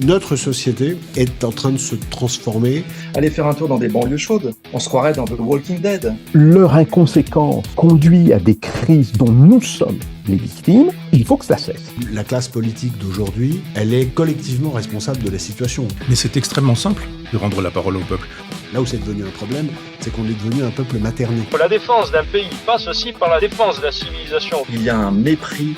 Notre société est en train de se transformer. Allez faire un tour dans des banlieues chaudes, on se croirait dans The Walking Dead. Leur inconséquence conduit à des crises dont nous sommes les victimes, il faut que ça cesse. La classe politique d'aujourd'hui, elle est collectivement responsable de la situation. Mais c'est extrêmement simple de rendre la parole au peuple. Là où c'est devenu un problème, c'est qu'on est devenu un peuple materné. La défense d'un pays passe aussi par la défense de la civilisation. Il y a un mépris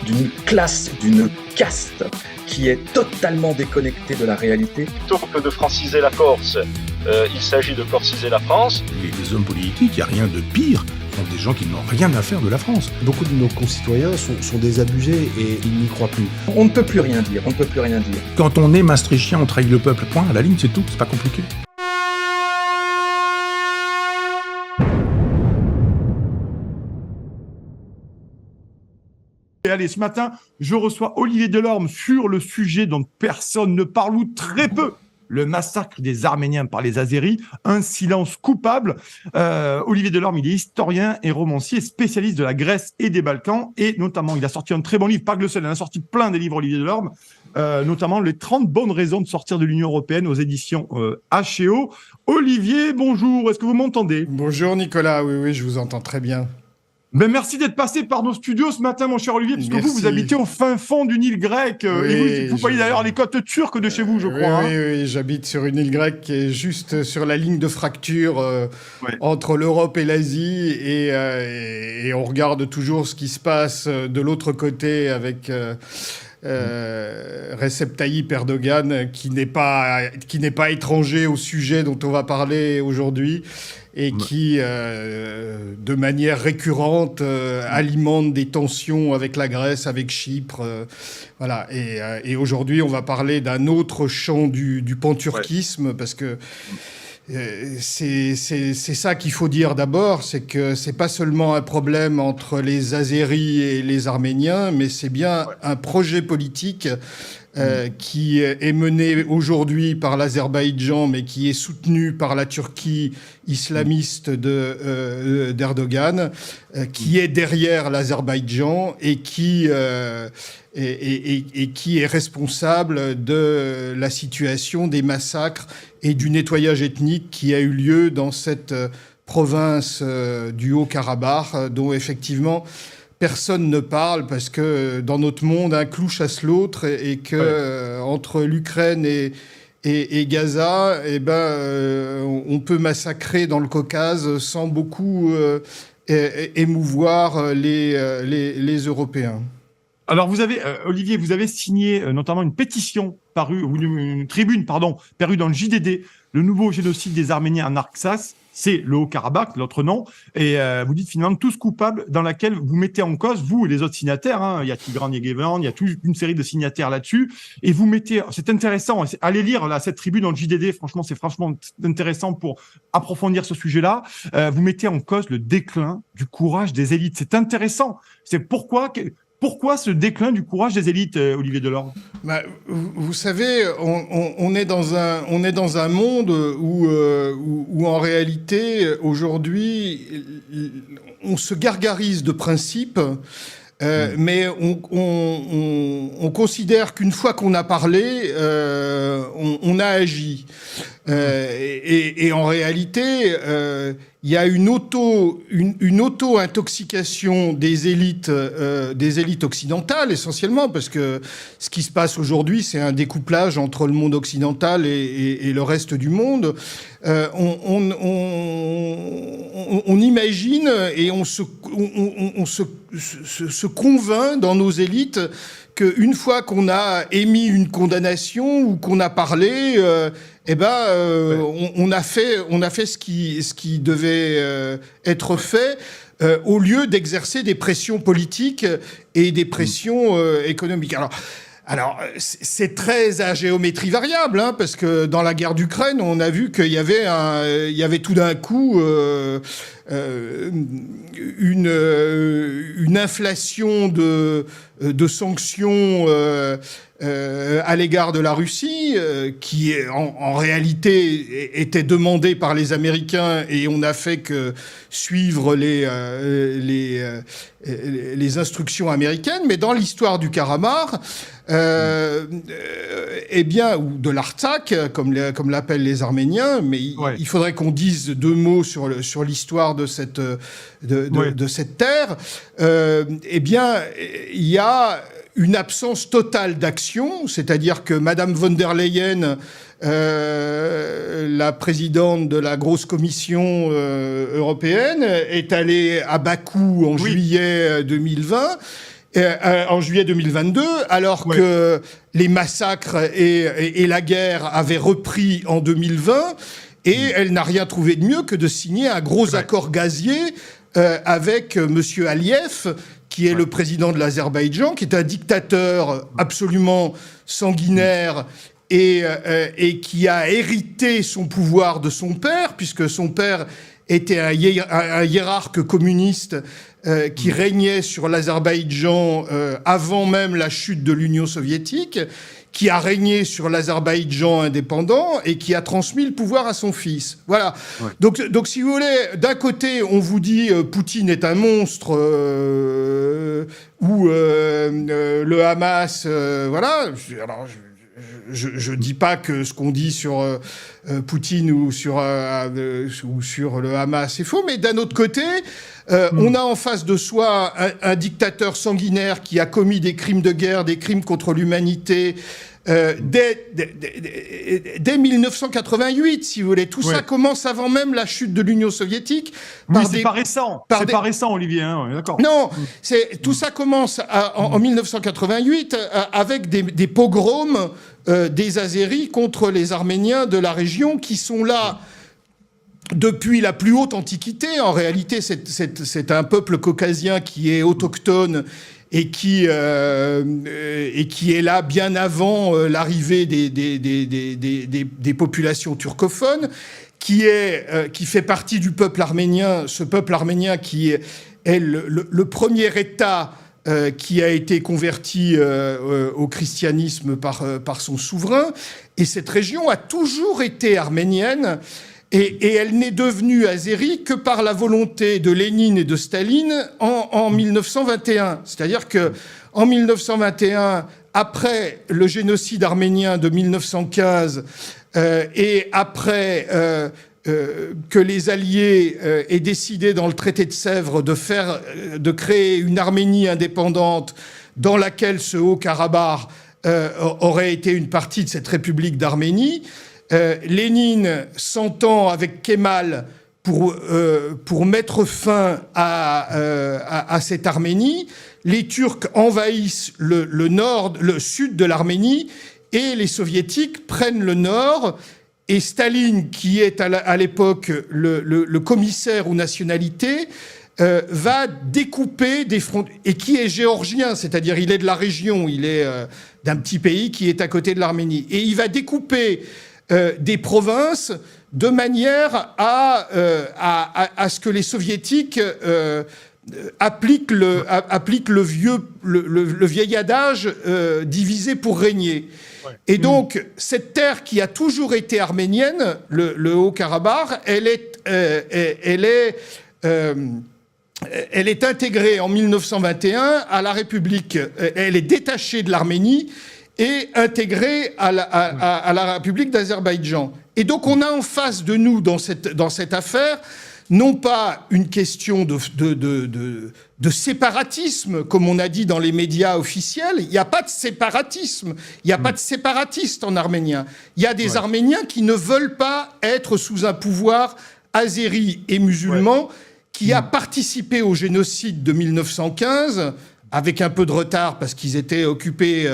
d'une classe, d'une caste qui est totalement déconnectée de la réalité. Plutôt que de franciser la Corse, il s'agit de corsiser la France. Les hommes politiques, il n'y a rien de pire. Donc des gens qui n'ont rien à faire de la France. Beaucoup de nos concitoyens sont désabusés et ils n'y croient plus. On ne peut plus rien dire, on ne peut plus rien dire. Quand on est maastrichtien, on trahit le peuple. Point, à la ligne, c'est tout, c'est pas compliqué. Et allez, ce matin, je reçois Olivier Delorme sur le sujet dont personne ne parle ou très peu. Le massacre des Arméniens par les Azéris, un silence coupable. Olivier Delorme, il est historien et romancier, spécialiste de la Grèce et des Balkans. Et notamment, il a sorti un très bon livre, pas que le seul, il en a sorti plein des livres, Olivier Delorme, notamment les 30 bonnes raisons de sortir de l'Union européenne aux éditions H&O. Olivier, bonjour, est-ce que vous m'entendez ? Bonjour Nicolas, oui, je vous entends très bien. Ben merci d'être passé par nos studios ce matin, mon cher Olivier, puisque vous habitez au fin fond d'une île grecque. Oui, et vous voyez d'ailleurs les côtes turques de chez vous, je crois. Oui, j'habite sur une île grecque qui est juste sur la ligne de fracture entre l'Europe et l'Asie. Et on regarde toujours ce qui se passe de l'autre côté avec Recep Tayyip Erdogan, qui n'est pas étranger au sujet dont on va parler aujourd'hui. Et qui, de manière récurrente, alimente des tensions avec la Grèce, avec Chypre. Voilà. Et aujourd'hui, on va parler d'un autre champ du panturquisme, parce que c'est ça qu'il faut dire d'abord, c'est que c'est pas seulement un problème entre les Azéris et les Arméniens, mais c'est bien un projet politique qui est mené aujourd'hui par l'Azerbaïdjan, mais qui est soutenu par la Turquie islamiste d'Erdogan, qui est derrière l'Azerbaïdjan et qui est responsable de la situation des massacres et du nettoyage ethnique qui a eu lieu dans cette province du Haut-Karabakh, dont effectivement personne ne parle, parce que dans notre monde, un clou chasse l'autre, et que entre l'Ukraine et Gaza, on peut massacrer dans le Caucase sans beaucoup émouvoir les Européens. Alors Olivier, vous avez signé notamment une pétition une tribune parue dans le JDD, le nouveau génocide des Arméniens en Artsakh. C'est le Haut-Karabakh, l'autre nom, et vous dites finalement tous coupables, dans laquelle vous mettez en cause, vous et les autres signataires, il y a Tigran Yegevan, il y a toute une série de signataires là-dessus, et vous mettez, c'est intéressant, allez lire là, cette tribune dans le JDD, franchement, c'est franchement intéressant pour approfondir ce sujet-là, vous mettez en cause le déclin du courage des élites, c'est intéressant, c'est pourquoi ce déclin du courage des élites, Olivier Delorme ? Vous savez, on est dans un monde où en réalité, aujourd'hui, on se gargarise de principes, mais on considère qu'une fois qu'on a parlé, on a agi. Et en réalité, il y a une auto-intoxication des élites occidentales, essentiellement, parce que ce qui se passe aujourd'hui, c'est un découplage entre le monde occidental et le reste du monde. On imagine et on se convainc dans nos élites qu'une fois qu'on a émis une condamnation ou qu'on a parlé, on a fait ce qui devait être fait, au lieu d'exercer des pressions politiques et des pressions économiques. Alors, c'est très à géométrie variable, parce que dans la guerre d'Ukraine, on a vu qu'il y avait tout d'un coup une inflation de sanctions à l'égard de la Russie, qui en réalité était demandée par les Américains, et on n'a fait que suivre les instructions américaines. Mais dans l'histoire du Karabakh, eh bien, ou de l'Artsakh, comme l'appellent les Arméniens, mais il faudrait qu'on dise 2 mots sur l'histoire de cette terre. Eh bien, il y a une absence totale d'action, c'est-à-dire que Madame von der Leyen, la présidente de la grosse commission européenne, est allée à Bakou en juillet 2020. En juillet 2022, alors que les massacres et la guerre avaient repris en 2020, et elle n'a rien trouvé de mieux que de signer un gros accord gazier avec Monsieur Aliyev, qui est le président de l'Azerbaïdjan, qui est un dictateur absolument sanguinaire et qui a hérité son pouvoir de son père, puisque son père était un hiérarque communiste qui régnait sur l'Azerbaïdjan avant même la chute de l'Union soviétique, qui a régné sur l'Azerbaïdjan indépendant et qui a transmis le pouvoir à son fils. Voilà. Ouais. Donc, si vous voulez, d'un côté, on vous dit Poutine est un monstre, ou le Hamas, voilà. Alors, je dis pas que ce qu'on dit sur Poutine ou sur le Hamas est faux, mais d'un autre côté, on a en face de soi un dictateur sanguinaire qui a commis des crimes de guerre, des crimes contre l'humanité, dès 1988, si vous voulez. Tout ça commence avant même la chute de l'Union soviétique. Oui, c'est pas récent. C'est pas récent, Olivier. Hein, d'accord. Non, tout ça commence en 1988 avec des pogroms des Azéris contre les Arméniens de la région qui sont là depuis la plus haute antiquité. En réalité, c'est un peuple caucasien qui est autochtone et qui est là bien avant l'arrivée des populations turcophones, qui fait partie du peuple arménien, ce peuple arménien qui est le premier État qui a été converti au christianisme par son souverain. Et cette région a toujours été arménienne. Et elle n'est devenue azérie que par la volonté de Lénine et de Staline en 1921. C'est-à-dire que en 1921, après le génocide arménien de 1915 et après que les Alliés aient décidé dans le traité de Sèvres de créer une Arménie indépendante dans laquelle ce Haut-Karabakh aurait été une partie de cette République d'Arménie, Lénine s'entend avec Kemal pour mettre fin à cette Arménie. Les Turcs envahissent le sud de l'Arménie et les Soviétiques prennent le nord. Et Staline, qui est à l'époque le commissaire aux nationalités, va découper des frontières, et qui est géorgien, c'est-à-dire il est de la région, il est d'un petit pays qui est à côté de l'Arménie. Et il va découper des provinces de manière à ce que les Soviétiques appliquent le vieil adage diviser pour régner. Ouais. Et donc, cette terre qui a toujours été arménienne, le Haut-Karabakh, elle est intégrée en 1921 à la République. Elle est détachée de l'Arménie et intégrée à la République d'Azerbaïdjan. Et donc on a en face de nous, dans cette affaire, non pas une question de séparatisme, comme on a dit dans les médias officiels. Il n'y a pas de séparatisme. Il n'y a pas de séparatiste en arménien. Il y a des Arméniens qui ne veulent pas être sous un pouvoir azéri et musulman qui a participé au génocide de 1915, avec un peu de retard parce qu'ils étaient occupés...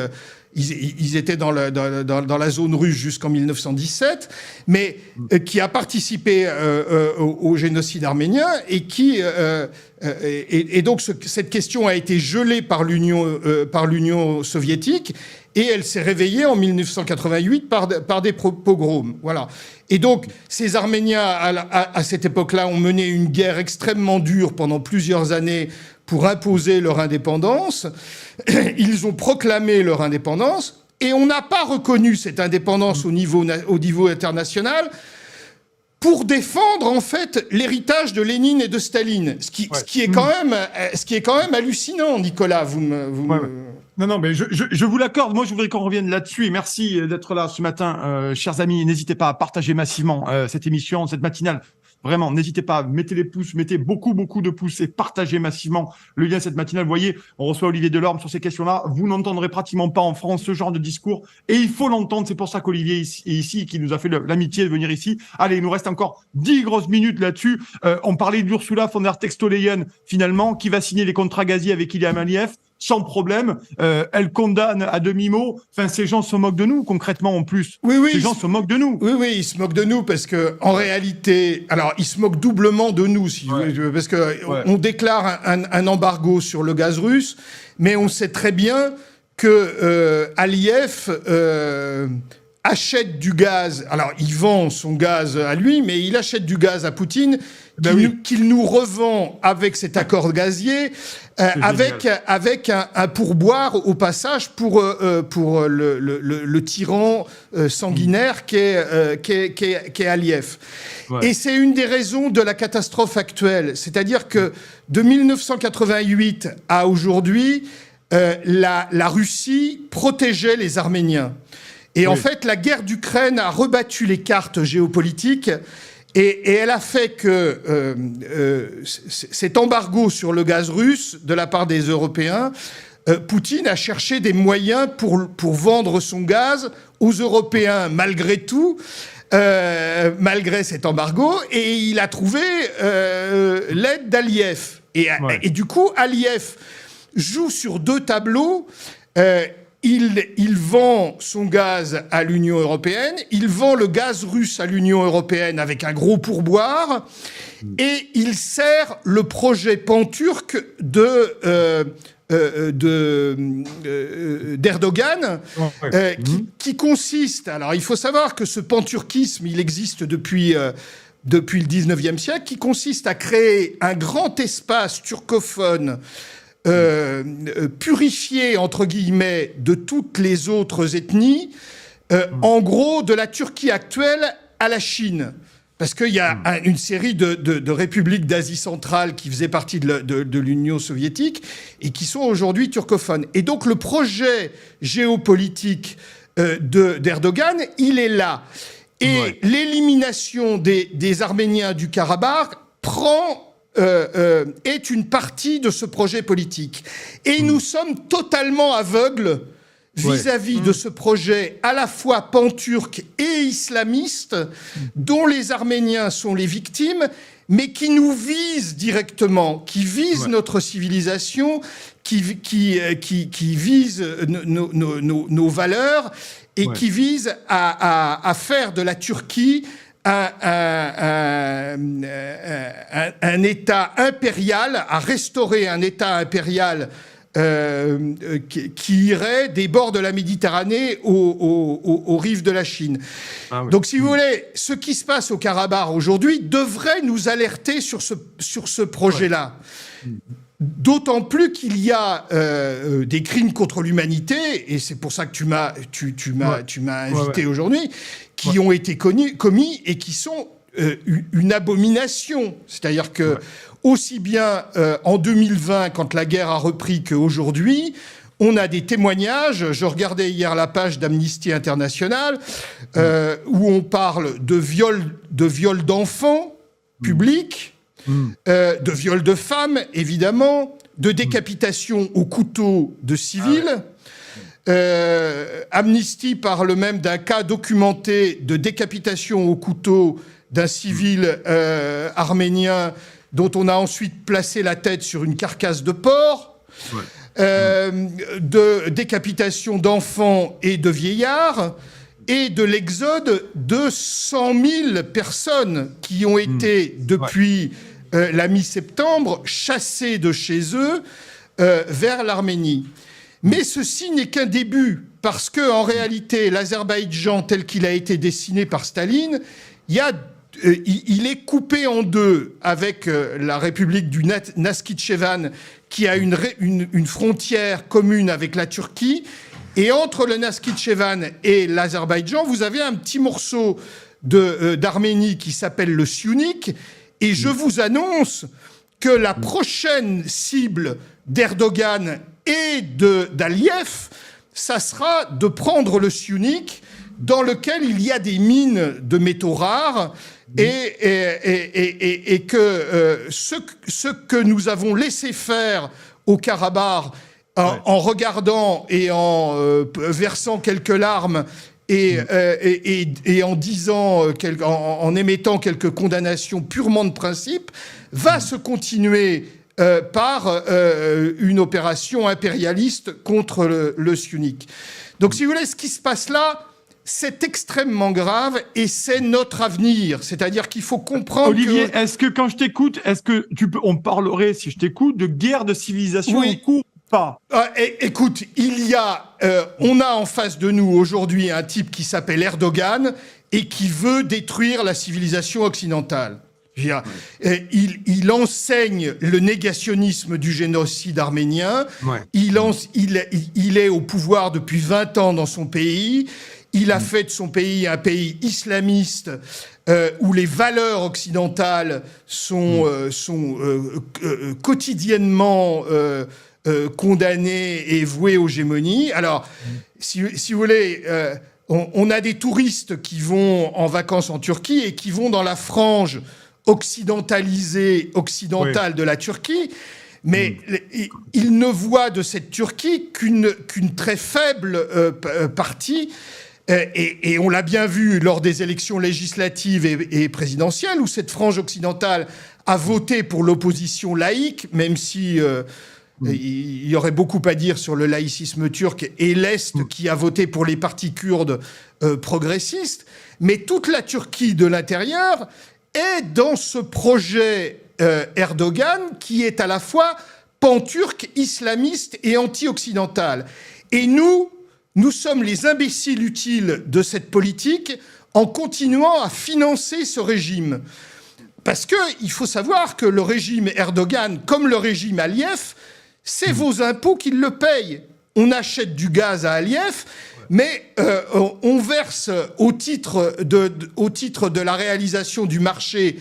Ils étaient dans la zone russe jusqu'en 1917, mais qui a participé au génocide arménien et qui et donc cette question a été gelée par l'Union soviétique et elle s'est réveillée en 1988 par des pogroms. Voilà. Et donc ces Arméniens à cette époque-là ont mené une guerre extrêmement dure pendant plusieurs années pour imposer leur indépendance. Ils ont proclamé leur indépendance et on n'a pas reconnu cette indépendance au niveau international pour défendre en fait l'héritage de Lénine et de Staline, ce qui est quand même hallucinant, Nicolas. Non, mais je vous l'accorde. Moi, je voudrais qu'on revienne là-dessus. Et merci d'être là ce matin, chers amis. N'hésitez pas à partager massivement cette émission, cette matinale. Vraiment, n'hésitez pas, mettez les pouces, mettez beaucoup de pouces et partagez massivement le lien de cette matinale. Vous voyez, on reçoit Olivier Delorme sur ces questions-là. Vous n'entendrez pratiquement pas en France ce genre de discours. Et il faut l'entendre. C'est pour ça qu'Olivier est ici, qui nous a fait l'amitié de venir ici. Allez, il nous reste encore 10 grosses minutes là-dessus. On parlait d'Ursula von der Textoleyen, finalement, qui va signer les contrats gaziers avec Ilham Aliyev. Sans problème, elle condamne à demi-mot. Enfin, ces gens se moquent de nous, concrètement, en plus. Oui, ces gens se moquent de nous. Oui, ils se moquent de nous parce que, en réalité, alors, ils se moquent doublement de nous, si vous voulez, parce que on déclare un embargo sur le gaz russe, mais on sait très bien que Aliyev achète du gaz. Alors, il vend son gaz à lui, mais il achète du gaz à Poutine qu'il nous revend avec cet accord gazier, avec un pourboire au passage pour le tyran sanguinaire qu'est Aliyev. Ouais. Et c'est une des raisons de la catastrophe actuelle. C'est-à-dire que de 1988 à aujourd'hui, la Russie protégeait les Arméniens. Et en fait, la guerre d'Ukraine a rebattu les cartes géopolitiques et elle a fait que cet embargo sur le gaz russe de la part des Européens, Poutine a cherché des moyens pour vendre son gaz aux Européens malgré tout, malgré cet embargo, et il a trouvé l'aide d'Aliyev. Et du coup, Aliyev joue sur deux tableaux. Il vend son gaz à l'Union européenne, il vend le gaz russe à l'Union européenne avec un gros pourboire, et il sert le projet pan-turc d'Erdogan, qui consiste... Alors, il faut savoir que ce pan-turquisme, il existe depuis le 19e siècle, qui consiste à créer un grand espace turcophone purifié, entre guillemets, de toutes les autres ethnies, en gros, de la Turquie actuelle à la Chine. Parce qu'il y a une série de républiques d'Asie centrale qui faisaient partie de l'Union soviétique et qui sont aujourd'hui turcophones. Et donc, le projet géopolitique d'Erdogan, il est là. Et l'élimination des Arméniens du Karabakh est une partie de ce projet politique. Et nous sommes totalement aveugles vis-à-vis de ce projet à la fois pan-turc et islamiste, dont les Arméniens sont les victimes, mais qui nous vise directement, qui vise notre civilisation, qui vise nos valeurs et qui vise à faire de la Turquie un État impérial, à restaurer un État impérial qui irait des bords de la Méditerranée aux rives de la Chine. Donc, si vous voulez, ce qui se passe au Karabakh aujourd'hui devrait nous alerter sur ce projet-là. D'autant plus qu'il y a des crimes contre l'humanité, et c'est pour ça que tu m'as invité aujourd'hui, qui ont été commis et qui sont une abomination. C'est-à-dire que aussi bien en 2020, quand la guerre a repris, qu'aujourd'hui, on a des témoignages. Je regardais hier la page d'Amnesty International où on parle de viol d'enfants publics, de viol de femmes, évidemment, de décapitation au couteau de civils. Amnesty parle même d'un cas documenté de décapitation au couteau d'un civil arménien dont on a ensuite placé la tête sur une carcasse de porc, de décapitation d'enfants et de vieillards, et de l'exode de 100 000 personnes qui ont été, depuis la mi-septembre, chassées de chez eux vers l'Arménie. Mais ceci n'est qu'un début, parce que en réalité, l'Azerbaïdjan, tel qu'il a été dessiné par Staline, il est coupé en deux avec la République du Naskitchevan, qui a une frontière commune avec la Turquie. Et entre le Naskitchevan et l'Azerbaïdjan, vous avez un petit morceau d'Arménie qui s'appelle le Syunik. Et je vous annonce que la prochaine cible d'Erdogan et d'Aliyev, ça sera de prendre le Syunik, dans lequel il y a des mines de métaux rares, et que ce que nous avons laissé faire au Karabakh, en regardant et en versant quelques larmes, et en disant, en émettant quelques condamnations purement de principe, va se continuer par une opération impérialiste contre le Syunik. Donc, si vous voulez, ce qui se passe là, c'est extrêmement grave et c'est notre avenir. C'est-à-dire qu'il faut comprendre Olivier, est-ce que quand je t'écoute, on parlerait, si je t'écoute, de guerre de civilisation en cours ou pas? Écoute, on a en face de nous aujourd'hui un type qui s'appelle Erdogan et qui veut détruire la civilisation occidentale. Il enseigne le négationnisme du génocide arménien. Ouais. Il est au pouvoir depuis 20 ans dans son pays. Il a fait de son pays un pays islamiste où les valeurs occidentales sont quotidiennement condamnées et vouées aux gémonies. Alors, si vous voulez, on a des touristes qui vont en vacances en Turquie et qui vont dans la frange occidentale de la Turquie, mais ils ne voient de cette Turquie qu'une très faible partie. Et on l'a bien vu lors des élections législatives et présidentielles, où cette frange occidentale a voté pour l'opposition laïque, même si il y aurait beaucoup à dire sur le laïcisme turc, et l'Est qui a voté pour les partis kurdes progressistes. Mais toute la Turquie de l'intérieur est dans ce projet Erdogan qui est à la fois pan-turc, islamiste et anti-occidental. Et nous sommes les imbéciles utiles de cette politique en continuant à financer ce régime. Parce qu'il faut savoir que le régime Erdogan, comme le régime Aliyev, c'est vos impôts qui le payent. On achète du gaz à Aliyev, mais on verse au titre de la réalisation du marché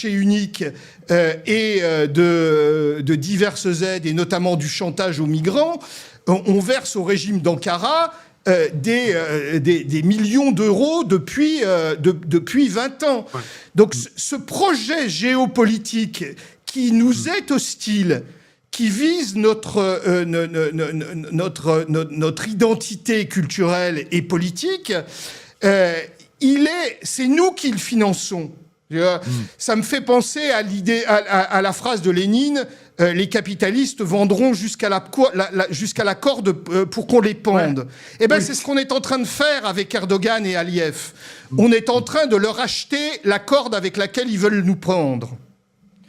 unique et de diverses aides, et notamment du chantage aux migrants, on verse au régime d'Ankara des millions d'euros depuis 20 ans. Ouais. Donc ce projet géopolitique qui nous est hostile, qui vise notre identité culturelle et politique, c'est nous qui le finançons. Ça me fait penser à l'idée, à la phrase de Lénine, les capitalistes vendront jusqu'à la corde pour qu'on les pende. Ouais. Eh bien, c'est ce qu'on est en train de faire avec Erdogan et Aliyev. On est en train de leur acheter la corde avec laquelle ils veulent nous pendre.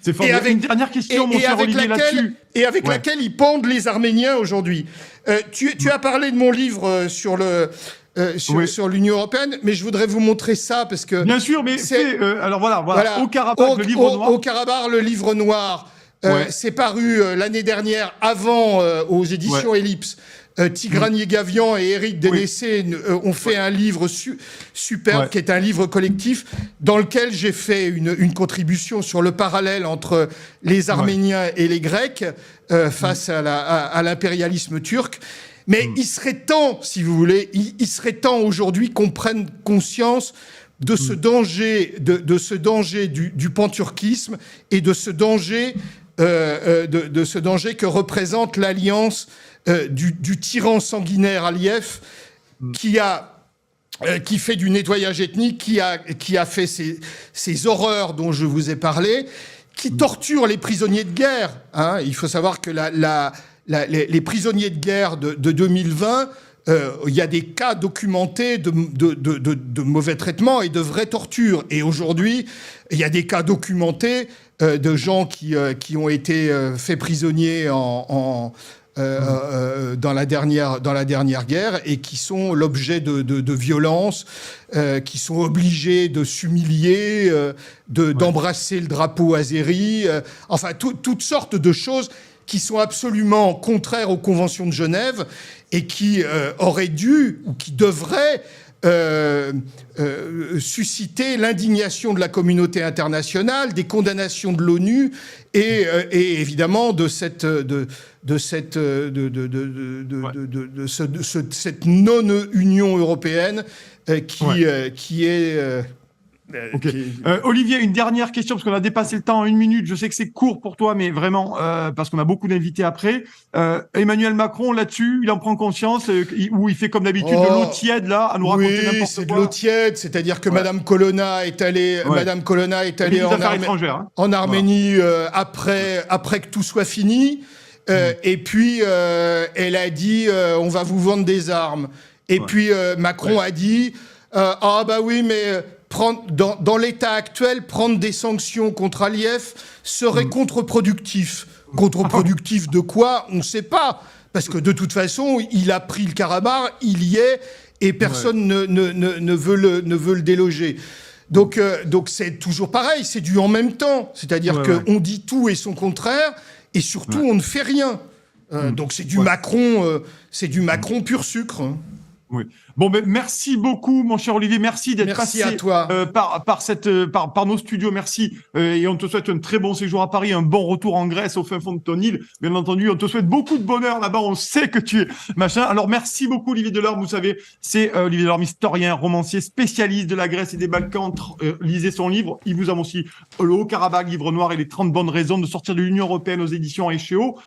C'est fort. Une dernière question, mon cher Olivier, là-dessus. Et avec laquelle ils pendent les Arméniens aujourd'hui. Tu as parlé de mon livre sur l'Union européenne, mais je voudrais vous montrer ça parce que... Bien sûr, mais alors voilà. Au Karabakh, le livre noir. Au Karabakh, le livre noir, c'est paru l'année dernière, avant, aux éditions Ellipse. Tigran Yegavian et Eric Dénessé ont fait un livre superbe, qui est un livre collectif, dans lequel j'ai fait une contribution sur le parallèle entre les Arméniens et les Grecs face à l'impérialisme turc. Mais il serait temps, si vous voulez, il serait temps aujourd'hui qu'on prenne conscience de ce danger, de ce danger du panturquisme et de ce danger que représente l'alliance du tyran sanguinaire Aliyev qui fait du nettoyage ethnique, qui a fait ces horreurs dont je vous ai parlé, qui torture les prisonniers de guerre. Hein. Il faut savoir que les prisonniers de guerre de 2020, il y a des cas documentés de mauvais traitements et de vraies tortures. Et aujourd'hui, il y a des cas documentés de gens qui ont été faits prisonniers dans la dernière guerre et qui sont l'objet de violences, qui sont obligés de s'humilier, d'embrasser le drapeau azéri, enfin toutes sortes de choses qui sont absolument contraires aux conventions de Genève et qui auraient dû ou qui devraient suscité l'indignation de la communauté internationale, des condamnations de l'ONU et évidemment de cette non-Union européenne qui est... Olivier, une dernière question, parce qu'on a dépassé le temps en 1 minute. Je sais que c'est court pour toi, mais vraiment, parce qu'on a beaucoup d'invités après. Emmanuel Macron, là-dessus, il en prend conscience, ou il fait comme d'habitude de l'eau tiède, là, à nous raconter n'importe quoi. Oui, c'est de l'eau tiède, c'est-à-dire que Madame Colonna est allée, en Arménie après que tout soit fini. Et puis, elle a dit, on va vous vendre des armes. Et puis, Macron a dit, ah bah oui, mais... Dans l'état actuel, prendre des sanctions contre Aliyev serait contre-productif. Contre-productif de quoi? On ne sait pas. Parce que de toute façon, il a pris le Karabakh, il y est, et personne ne veut le déloger. Donc c'est toujours pareil, c'est du en même temps. C'est-à-dire qu'on dit tout et son contraire, et surtout on ne fait rien. Donc c'est du Macron, pur sucre. Oui. Bon, ben, merci beaucoup, mon cher Olivier. Merci d'être passé à toi. par nos studios. Merci. Et on te souhaite un très bon séjour à Paris, un bon retour en Grèce, au fin fond de ton île. Bien entendu, on te souhaite beaucoup de bonheur là-bas. On sait que tu es machin. Alors, merci beaucoup, Olivier Delorme. Vous savez, c'est Olivier Delorme, historien, romancier, spécialiste de la Grèce et des Balkans. Lisez son livre. Il vous a aussi le Haut-Karabakh, livre noir et les 30 bonnes raisons de sortir de l'Union européenne aux éditions Echéo.